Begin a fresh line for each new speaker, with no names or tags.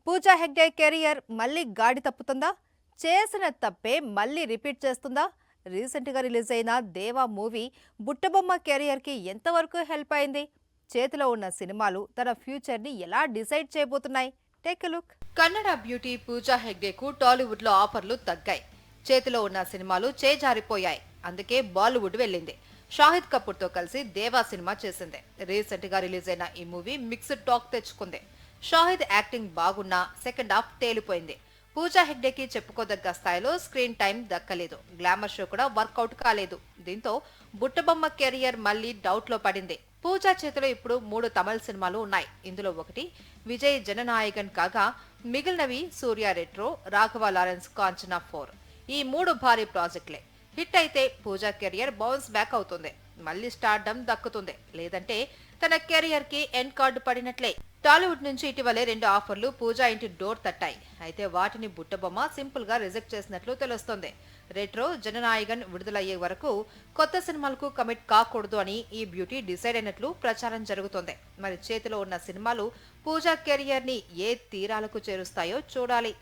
Pooja Hegde career మళ్ళీ గాడి తప్పుతుందా? చేసిన తప్పే మళ్ళీ రిపీట్ చేస్తుందా? రీసెంట్గా రిలీజ్ అయిన దేవా మూవీ బుట్టబొమ్మ కెరియర్కి ఎంతవరకు హెల్ప్ అయింది? చేతిలో ఉన్న సినిమాలు తన ఫ్యూచర్ని ఎలా డిసైడ్ చేయబోతున్నాయి? Take a look.
Kannada beauty Pooja హెగ్డేకు టాలీవుడ్ లో ఆఫర్లు తగ్గాయి. చేతిలో ఉన్న సినిమాలు చేజారిపోయాయి. అందుకే బాలీవుడ్ వెళ్ళింది. షాహిద్ కపూర్ తో కలిసి దేవా సినిమా చేసింది. రీసెంట్ గా రిలీజ్ అయిన ఈ మూవీ మిక్స్డ్ టాక్ తెచ్చుకుంది. షాహిద్ యాక్టింగ్ బాగున్నా సెకండ్ హాఫ్ తేలిపోయింది. పూజా హెగ్డేకి చెప్పుకోదగ్గ స్థాయిలో స్క్రీన్ టైం దక్కలేదు. గ్లామర్ షో కూడా వర్కౌట్ కాలేదు. దీంతో బుట్టబొమ్మ కెరియర్ మళ్లీ డౌట్ లో పడింది. పూజా చేతిలో ఇప్పుడు 3 తమిళ సినిమాలు ఉన్నాయి. ఇందులో ఒకటి విజయ్ జననాయకన్ కాగా మిగిలినవి సూర్య రెట్రో, రాఘవ లారెన్స్, కాంచనా 4. ఈ 3 భారీ ప్రాజెక్టులే. హిట్ అయితే పూజా కెరియర్ బౌన్స్ బ్యాక్ అవుతుంది. మళ్ళీ స్టార్డమ్ దక్కుతుంది. లేదంటే తన కెరియర్ కి ఎండ్ కార్డు పడినట్లే. టాలీవుడ్ నుంచి ఇటీవలే 2 ఆఫర్లు పూజా ఇంటి డోర్ తట్టాయి. అయితే వాటిని బుట్టబొమ్మ సింపుల్ గా రిజెక్ట్ చేసినట్లు తెలుస్తోంది. రెట్రో జననాయకన్ విడుదలయ్యే వరకు కొత్త సినిమాలకు కమిట్ కాకూడదు అని ఈ బ్యూటీ డిసైడ్ అయినట్లు ప్రచారం జరుగుతోంది. మరి చేతిలో ఉన్న సినిమాలు పూజా కెరియర్ ని ఏ తీరాలకు చేరుస్తాయో చూడాలి.